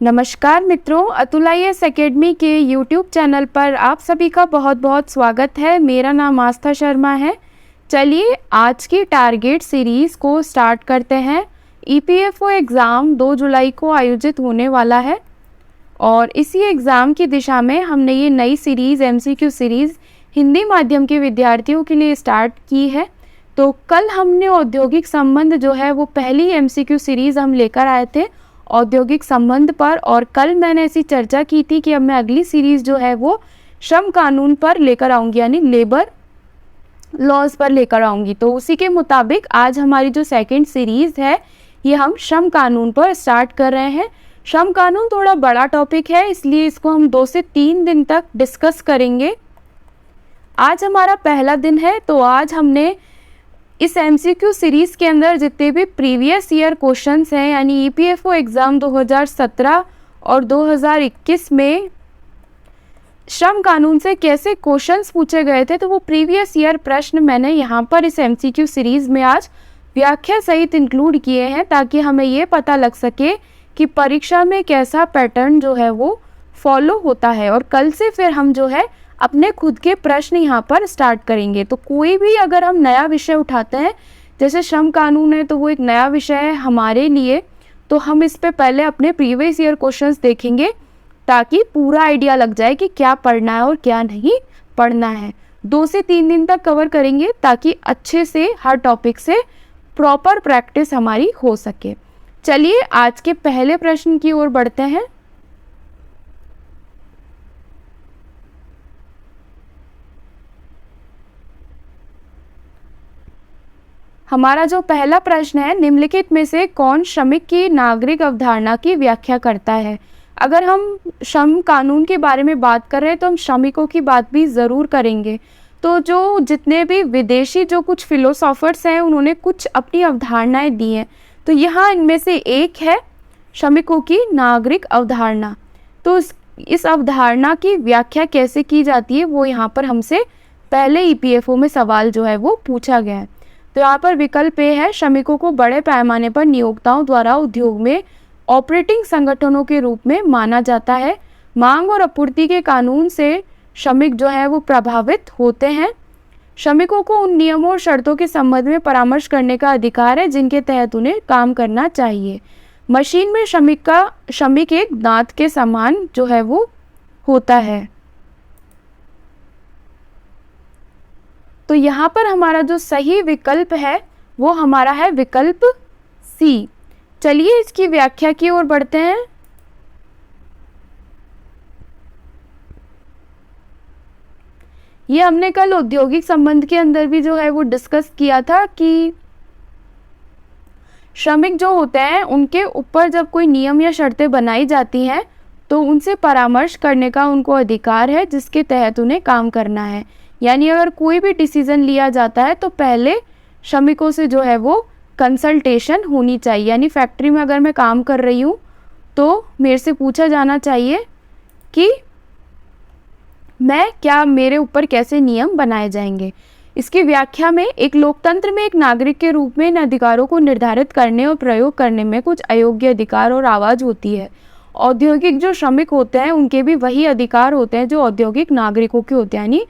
नमस्कार मित्रों, Atul IAS academy के YouTube चैनल पर आप सभी का बहुत बहुत स्वागत है। मेरा नाम आस्था शर्मा है। चलिए आज की टारगेट सीरीज़ को स्टार्ट करते हैं। EPFO एग्ज़ाम 2 जुलाई को आयोजित होने वाला है और इसी एग्ज़ाम की दिशा में हमने ये नई सीरीज़ MCQ सीरीज़ हिंदी माध्यम के विद्यार्थियों के लिए स्टार्ट की है। तो कल हमने औद्योगिक संबंध जो है वो पहली MCQ सीरीज़ हम लेकर आए थे औद्योगिक संबंध पर, और कल मैंने ऐसी चर्चा की थी कि अब मैं अगली सीरीज़ जो है वो श्रम कानून पर लेकर आऊँगी, यानी लेबर लॉज पर लेकर आऊँगी। तो उसी के मुताबिक आज हमारी जो सेकंड सीरीज़ है ये हम श्रम कानून पर स्टार्ट कर रहे हैं। श्रम कानून थोड़ा बड़ा टॉपिक है, इसलिए इसको हम 2 से 3 दिन तक डिस्कस करेंगे। आज हमारा पहला दिन है, तो आज हमने इस MCQ सीरीज़ के अंदर जितने भी प्रीवियस ईयर क्वेश्चंस हैं, यानी EPFO एग्ज़ाम 2017 और 2021 में श्रम कानून से कैसे क्वेश्चंस पूछे गए थे, तो वो प्रीवियस ईयर प्रश्न मैंने यहाँ पर इस MCQ सीरीज़ में आज व्याख्या सहित इंक्लूड किए हैं, ताकि हमें ये पता लग सके कि परीक्षा में कैसा पैटर्न जो है वो फॉलो होता है। और कल से फिर हम जो है अपने खुद के प्रश्न यहाँ पर स्टार्ट करेंगे। तो कोई भी अगर हम नया विषय उठाते हैं, जैसे श्रम कानून है तो वो एक नया विषय है हमारे लिए, तो हम इस पे पहले अपने प्रीवियस ईयर क्वेश्चंस देखेंगे ताकि पूरा आइडिया लग जाए कि क्या पढ़ना है और क्या नहीं पढ़ना है। 2 से 3 दिन तक कवर करेंगे ताकि अच्छे से हर टॉपिक से प्रॉपर प्रैक्टिस हमारी हो सके। चलिए आज के पहले प्रश्न की ओर बढ़ते हैं। हमारा जो पहला प्रश्न है, निम्नलिखित में से कौन श्रमिक की नागरिक अवधारणा की व्याख्या करता है। अगर हम श्रम कानून के बारे में बात कर रहे हैं तो हम श्रमिकों की बात भी ज़रूर करेंगे। तो जो जितने भी विदेशी जो कुछ फिलोसोफर्स हैं उन्होंने कुछ अपनी अवधारणाएं दी हैं, तो यहाँ इनमें से एक है श्रमिकों की नागरिक अवधारणा। तो इस अवधारणा की व्याख्या कैसे की जाती है वो यहाँ पर हमसे पहले EPFO में सवाल जो है वो पूछा गया है। तो यहाँ पर विकल्प ए है, श्रमिकों को बड़े पैमाने पर नियोक्ताओं द्वारा उद्योग में ऑपरेटिंग संगठनों के रूप में माना जाता है। मांग और आपूर्ति के कानून से श्रमिक जो है वो प्रभावित होते हैं। श्रमिकों को उन नियमों और शर्तों के संबंध में परामर्श करने का अधिकार है जिनके तहत उन्हें काम करना चाहिए। मशीन में श्रमिक एक दांत के समान जो है वो होता है। तो यहाँ पर हमारा जो सही विकल्प है वो हमारा है विकल्प सी। चलिए इसकी व्याख्या की ओर बढ़ते हैं। ये हमने कल औद्योगिक संबंध के अंदर भी जो है वो डिस्कस किया था कि श्रमिक जो होते हैं उनके ऊपर जब कोई नियम या शर्तें बनाई जाती हैं तो उनसे परामर्श करने का उनको अधिकार है जिसके तहत उन्हें काम करना है। यानी अगर कोई भी डिसीज़न लिया जाता है तो पहले श्रमिकों से जो है वो कंसल्टेशन होनी चाहिए। यानी फैक्ट्री में अगर मैं काम कर रही हूँ तो मेरे से पूछा जाना चाहिए कि मेरे ऊपर कैसे नियम बनाए जाएंगे। इसकी व्याख्या में, एक लोकतंत्र में एक नागरिक के रूप में इन अधिकारों को निर्धारित करने और प्रयोग करने में कुछ अयोग्य अधिकार और आवाज़ होती है। औद्योगिक जो श्रमिक होते हैं उनके भी वही अधिकार होते हैं जो औद्योगिक नागरिकों के होते हैं, यानी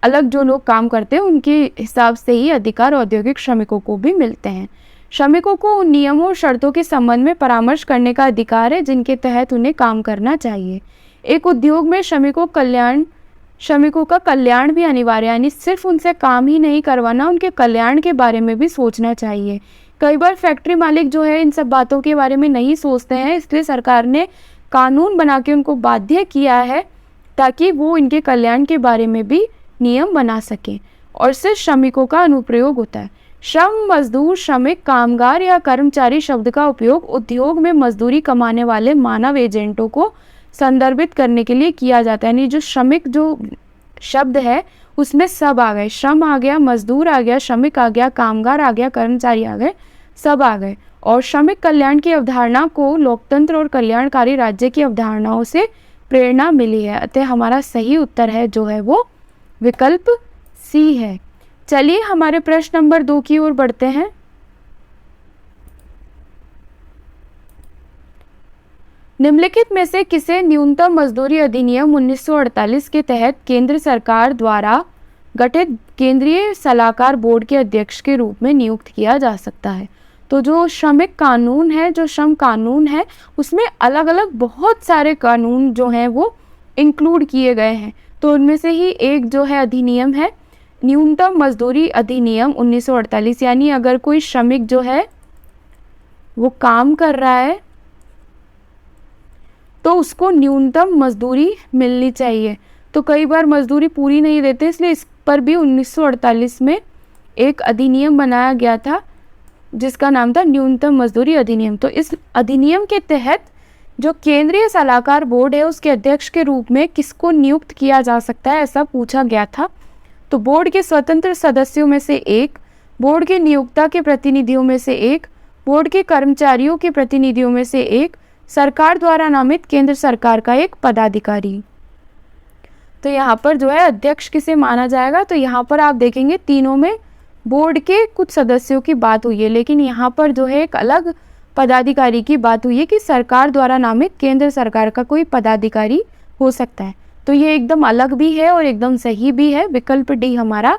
अलग जो लोग काम करते हैं उनके हिसाब से ही अधिकार औद्योगिक श्रमिकों को भी मिलते हैं। श्रमिकों को उन नियमों और शर्तों के संबंध में परामर्श करने का अधिकार है जिनके तहत उन्हें काम करना चाहिए। एक उद्योग में श्रमिकों का कल्याण भी अनिवार्य है, यानी सिर्फ उनसे काम ही नहीं करवाना, उनके कल्याण के बारे में भी सोचना चाहिए। कई बार फैक्ट्री मालिक जो है इन सब बातों के बारे में नहीं सोचते हैं, इसलिए सरकार ने कानून बना के उनको बाध्य किया है ताकि वो इनके कल्याण के बारे में भी नियम बना सकें। और सिर्फ श्रमिकों का अनुप्रयोग होता है। श्रम, मजदूर, श्रमिक, कामगार या कर्मचारी शब्द का उपयोग उद्योग में मजदूरी कमाने वाले मानव एजेंटों को संदर्भित करने के लिए किया जाता है। यानी जो श्रमिक जो शब्द है उसमें सब आ गए, श्रम आ गया, मजदूर आ गया, श्रमिक आ गया, कामगार आ गया, कर्मचारी आ गए, सब आ गए। और श्रमिक कल्याण की अवधारणा को लोकतंत्र और कल्याणकारी राज्य की अवधारणाओं से प्रेरणा मिली है। अतः हमारा सही उत्तर है जो है वो विकल्प सी है। चलिए हमारे प्रश्न नंबर 2 की ओर बढ़ते हैं। निम्नलिखित में से किसे न्यूनतम मजदूरी अधिनियम 1948 के तहत केंद्र सरकार द्वारा गठित केंद्रीय सलाहकार बोर्ड के अध्यक्ष के रूप में नियुक्त किया जा सकता है? तो जो श्रमिक कानून है, जो श्रम कानून है, उसमें अलग अलग बहुत सारे कानून जो हैं वो इंक्लूड किए गए हैं। तो उनमें से ही एक जो है अधिनियम है न्यूनतम मजदूरी अधिनियम 1948। यानी अगर कोई श्रमिक जो है वो काम कर रहा है तो उसको न्यूनतम मजदूरी मिलनी चाहिए। तो कई बार मजदूरी पूरी नहीं देते, इसलिए इस पर भी 1948 में एक अधिनियम बनाया गया था जिसका नाम था न्यूनतम मजदूरी अधिनियम। तो इस अधिनियम के तहत जो केंद्रीय सलाहकार बोर्ड है उसके अध्यक्ष के रूप में किसको नियुक्त किया जा सकता है, ऐसा पूछा गया था। तो बोर्ड के स्वतंत्र सदस्यों में से एक, बोर्ड के नियोक्ता के प्रतिनिधियों में से एक, बोर्ड के कर्मचारियों के प्रतिनिधियों में से एक, सरकार द्वारा नामित केंद्र सरकार का एक पदाधिकारी। तो यहाँ पर जो है अध्यक्ष किसे माना जाएगा? तो यहाँ पर आप देखेंगे तीनों में बोर्ड के कुछ सदस्यों की बात हुई है, लेकिन यहाँ पर जो है एक अलग पदाधिकारी की बात हुई है कि सरकार द्वारा नामित केंद्र सरकार का कोई पदाधिकारी हो सकता है। तो ये एकदम अलग भी है और एकदम सही भी है। विकल्प डी हमारा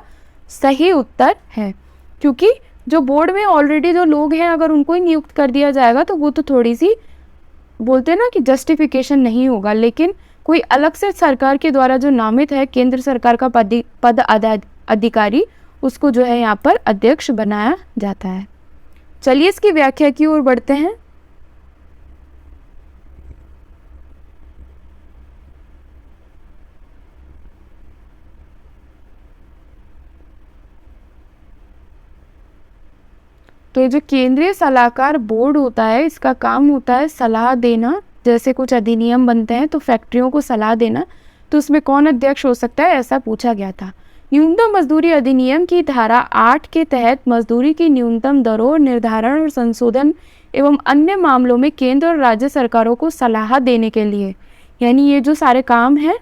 सही उत्तर है, क्योंकि जो बोर्ड में ऑलरेडी जो लोग हैं अगर उनको ही नियुक्त कर दिया जाएगा तो वो तो थोड़ी सी बोलते हैं ना कि जस्टिफिकेशन नहीं होगा। लेकिन कोई अलग से सरकार के द्वारा जो नामित है केंद्र सरकार का पद अधिकारी, उसको जो है यहाँ पर अध्यक्ष बनाया जाता है। चलिए इसकी व्याख्या की ओर बढ़ते हैं। तो ये जो केंद्रीय सलाहकार बोर्ड होता है इसका काम होता है सलाह देना। जैसे कुछ अधिनियम बनते हैं तो फैक्ट्रियों को सलाह देना, तो उसमें कौन अध्यक्ष हो सकता है, ऐसा पूछा गया था। न्यूनतम मजदूरी अधिनियम की धारा 8 के तहत मजदूरी की न्यूनतम दरों निर्धारण और संशोधन एवं अन्य मामलों में केंद्र और राज्य सरकारों को सलाह देने के लिए, यानी ये जो सारे काम हैं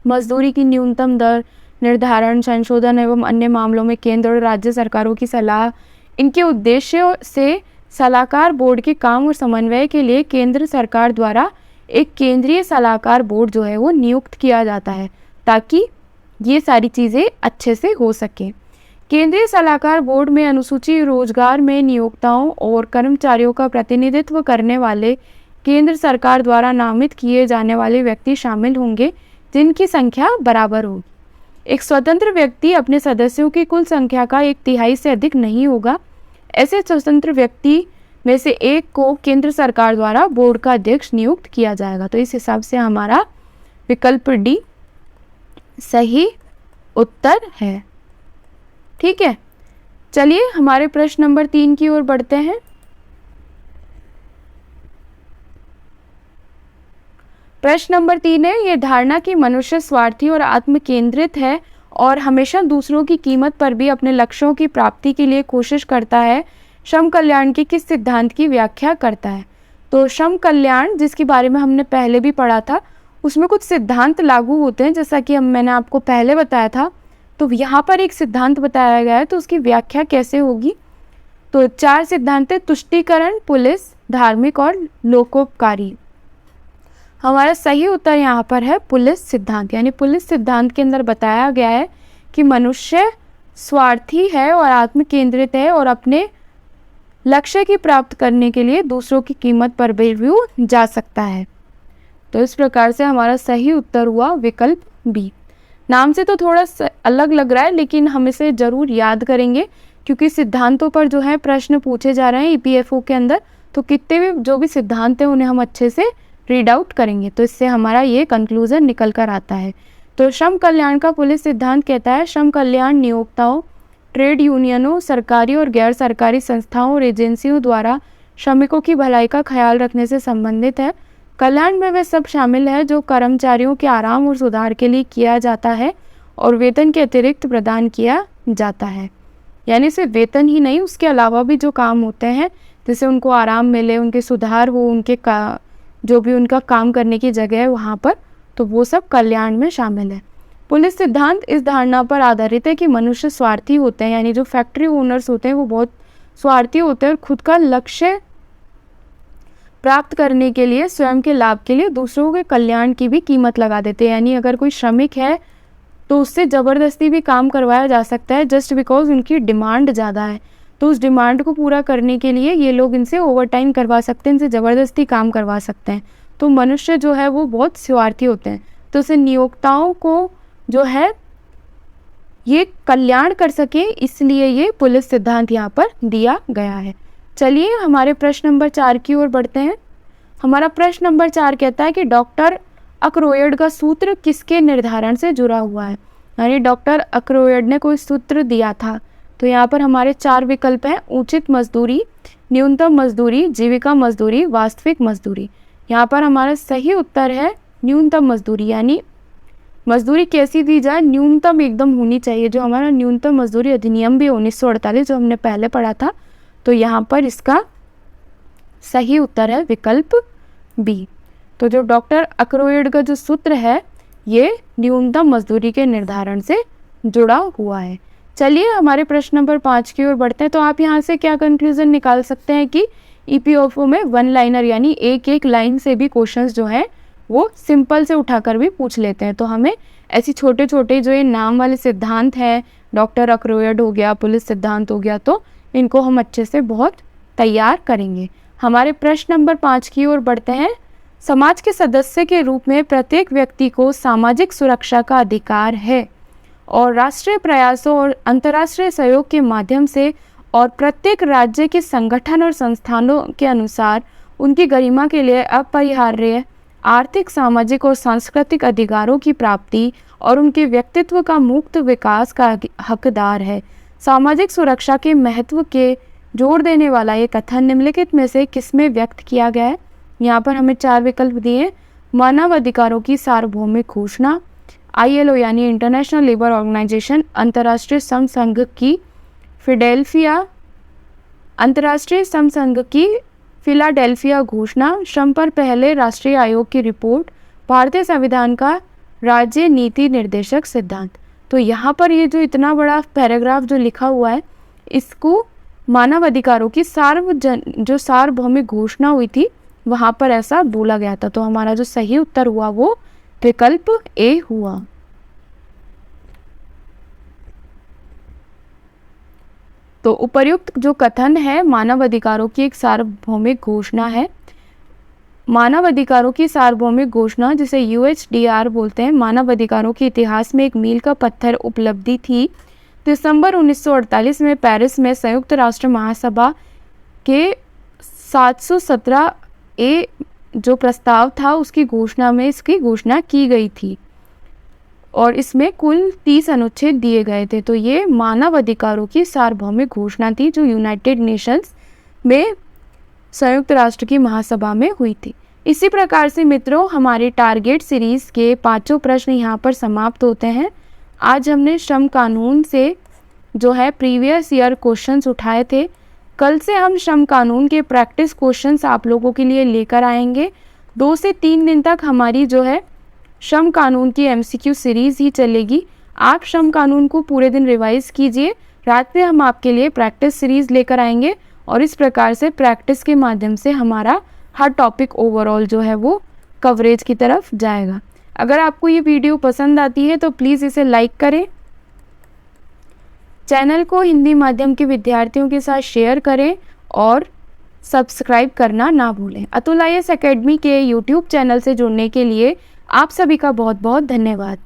मजदूरी की न्यूनतम दर निर्धारण, संशोधन एवं अन्य मामलों में केंद्र और राज्य सरकारों की सलाह, इनके उद्देश्य से सलाहकार बोर्ड के काम और समन्वय के लिए केंद्र सरकार द्वारा एक केंद्रीय सलाहकार बोर्ड जो है वो नियुक्त किया जाता है, ताकि ये सारी चीज़ें अच्छे से हो सके। केंद्रीय सलाहकार बोर्ड में अनुसूचित रोजगार में नियोक्ताओं और कर्मचारियों का प्रतिनिधित्व करने वाले केंद्र सरकार द्वारा नामित किए जाने वाले व्यक्ति शामिल होंगे, जिनकी संख्या बराबर होगी। एक स्वतंत्र व्यक्ति अपने सदस्यों की कुल संख्या का 1/3 से अधिक नहीं होगा। ऐसे स्वतंत्र व्यक्ति में से एक को केंद्र सरकार द्वारा बोर्ड का अध्यक्ष नियुक्त किया जाएगा। तो इस हिसाब से हमारा विकल्प डी सही उत्तर है। ठीक है, चलिए हमारे प्रश्न नंबर 3 की ओर बढ़ते हैं। प्रश्न नंबर 3 है, ये धारणा कि मनुष्य स्वार्थी और आत्म केंद्रित है और हमेशा दूसरों की कीमत पर भी अपने लक्ष्यों की प्राप्ति के लिए कोशिश करता है, श्रम कल्याण के किस सिद्धांत की व्याख्या करता है? तो श्रम कल्याण जिसके बारे में हमने पहले भी पढ़ा था, उसमें कुछ सिद्धांत लागू होते हैं, जैसा कि मैंने आपको पहले बताया था। तो यहाँ पर एक सिद्धांत बताया गया है, तो उसकी व्याख्या कैसे होगी? तो 4 सिद्धांत है, तुष्टीकरण, पुलिस, धार्मिक और लोकोपकारी। हमारा सही उत्तर यहाँ पर है पुलिस सिद्धांत। यानी पुलिस सिद्धांत के अंदर बताया गया है कि मनुष्य स्वार्थी है और आत्म केंद्रित है और अपने लक्ष्य की प्राप्त करने के लिए दूसरों की कीमत पर भी जा सकता है। तो इस प्रकार से हमारा सही उत्तर हुआ विकल्प बी। नाम से तो थोड़ा अलग लग रहा है, लेकिन हम इसे ज़रूर याद करेंगे, क्योंकि सिद्धांतों पर जो है प्रश्न पूछे जा रहे हैं ईपीएफओ के अंदर। तो कितने भी जो भी सिद्धांत हैं उन्हें हम अच्छे से रीड आउट करेंगे, तो इससे हमारा ये कंक्लूजन निकल कर आता है। तो श्रम कल्याण का पुलिस सिद्धांत कहता है, श्रम कल्याण नियोक्ताओं, ट्रेड यूनियनों, सरकारी और गैर सरकारी संस्थाओं और एजेंसियों द्वारा श्रमिकों की भलाई का ख्याल रखने से संबंधित है। कल्याण में वे सब शामिल है जो कर्मचारियों के आराम और सुधार के लिए किया जाता है और वेतन के अतिरिक्त प्रदान किया जाता है। यानी सिर्फ वेतन ही नहीं, उसके अलावा भी जो काम होते हैं, जैसे उनको आराम मिले, उनके सुधार हो, उनके जो भी उनका काम करने की जगह है वहाँ पर, तो वो सब कल्याण में शामिल है। पुलिस सिद्धांत इस धारणा पर आधारित है कि मनुष्य स्वार्थी होते हैं, यानी जो फैक्ट्री ओनर्स होते हैं वो बहुत स्वार्थी होते हैं और खुद का लक्ष्य प्राप्त करने के लिए, स्वयं के लाभ के लिए दूसरों के कल्याण की भी कीमत लगा देते हैं। यानी अगर कोई श्रमिक है तो उससे ज़बरदस्ती भी काम करवाया जा सकता है, जस्ट बिकॉज उनकी डिमांड ज़्यादा है। तो उस डिमांड को पूरा करने के लिए ये लोग इनसे ओवर टाइम करवा सकते हैं, इनसे ज़बरदस्ती काम करवा सकते हैं। तो मनुष्य जो है वो बहुत स्वार्थी होते हैं, तो उसे नियोक्ताओं को जो है ये कल्याण कर सके, इसलिए ये पुलिस सिद्धांत यहाँ पर दिया गया है। चलिए हमारे प्रश्न नंबर 4 की ओर बढ़ते हैं। हमारा प्रश्न नंबर 4 कहता है कि डॉक्टर अक्रोयड का सूत्र किसके निर्धारण से जुड़ा हुआ है। यानी डॉक्टर अक्रोयड ने कोई सूत्र दिया था। तो यहाँ पर हमारे 4 विकल्प हैं: उचित मजदूरी, न्यूनतम मजदूरी, जीविका मजदूरी, वास्तविक मजदूरी। यहाँ पर हमारा सही उत्तर है न्यूनतम मजदूरी। यानी मजदूरी कैसी दी जाए, न्यूनतम एकदम होनी चाहिए। जो हमारा न्यूनतम मजदूरी अधिनियम भी 1948 जो हमने पहले पढ़ा था, तो यहाँ पर इसका सही उत्तर है विकल्प बी। तो जो डॉक्टर अक्रोयड का जो सूत्र है ये न्यूनतम मजदूरी के निर्धारण से जुड़ा हुआ है। चलिए हमारे प्रश्न नंबर 5 की ओर बढ़ते हैं। तो आप यहाँ से क्या कंक्लूजन निकाल सकते हैं कि ईपीएफओ में वन लाइनर यानी एक एक लाइन से भी क्वेश्चंस जो है वो सिंपल से उठाकर भी पूछ लेते हैं। तो हमें ऐसी छोटे छोटे जो ये नाम वाले सिद्धांत हैं, डॉक्टर अक्रोयड हो गया, पुलिस सिद्धांत हो गया, तो इनको हम अच्छे से बहुत तैयार करेंगे। हमारे प्रश्न नंबर 5 की ओर बढ़ते हैं। समाज के सदस्य के रूप में प्रत्येक व्यक्ति को सामाजिक सुरक्षा का अधिकार है और राष्ट्रीय प्रयासों और अंतर्राष्ट्रीय सहयोग के माध्यम से और प्रत्येक राज्य के संगठन और संस्थानों के अनुसार उनकी गरिमा के लिए अपरिहार्य आर्थिक, सामाजिक और सांस्कृतिक अधिकारों की प्राप्ति और उनके व्यक्तित्व का मुक्त विकास का हकदार है। सामाजिक सुरक्षा के महत्व के जोर देने वाला ये कथन निम्नलिखित में से किसमें व्यक्त किया गया है। यहाँ पर हमें 4 विकल्प दिए: मानव अधिकारों की सार्वभौमिक घोषणा, ILO यानी इंटरनेशनल लेबर ऑर्गेनाइजेशन, अंतर्राष्ट्रीय श्रम संघ की फिलाडेल्फिया घोषणा, श्रम पर पहले राष्ट्रीय आयोग की रिपोर्ट, भारतीय संविधान का राज्य नीति निर्देशक सिद्धांत। तो यहाँ पर ये जो इतना बड़ा पैराग्राफ जो लिखा हुआ है, इसको मानव अधिकारों की जो सार्वभौमिक घोषणा हुई थी वहाँ पर ऐसा बोला गया था। तो हमारा जो सही उत्तर हुआ वो विकल्प ए हुआ। तो उपर्युक्त जो कथन है मानव अधिकारों की एक सार्वभौमिक घोषणा है। मानव अधिकारों की सार्वभौमिक घोषणा, जिसे UHDR बोलते हैं, मानव अधिकारों के इतिहास में एक मील का पत्थर उपलब्धि थी। दिसंबर 1948 में पेरिस में संयुक्त राष्ट्र महासभा के 717 ए जो प्रस्ताव था उसकी घोषणा में इसकी घोषणा की गई थी और इसमें कुल 30 अनुच्छेद दिए गए थे। तो ये मानव अधिकारों की सार्वभौमिक घोषणा थी जो यूनाइटेड नेशंस में संयुक्त राष्ट्र की महासभा में हुई थी। इसी प्रकार से मित्रों हमारे टारगेट सीरीज़ के 5 प्रश्न यहाँ पर समाप्त होते हैं। आज हमने श्रम कानून से जो है प्रीवियस ईयर क्वेश्चंस उठाए थे। कल से हम श्रम कानून के प्रैक्टिस क्वेश्चंस आप लोगों के लिए लेकर आएंगे। 2 से 3 दिन तक हमारी जो है श्रम कानून की MCQ सीरीज़ ही चलेगी। आप श्रम कानून को पूरे दिन रिवाइज कीजिए, रात में हम आपके लिए प्रैक्टिस सीरीज़ लेकर आएंगे और इस प्रकार से प्रैक्टिस के माध्यम से हमारा हर टॉपिक ओवरऑल जो है वो कवरेज की तरफ जाएगा। अगर आपको ये वीडियो पसंद आती है तो प्लीज़ इसे लाइक करें, चैनल को हिंदी माध्यम के विद्यार्थियों के साथ शेयर करें और सब्सक्राइब करना ना भूलें। अतुल IAS एकेडमी के YouTube चैनल से जुड़ने के लिए आप सभी का बहुत बहुत धन्यवाद।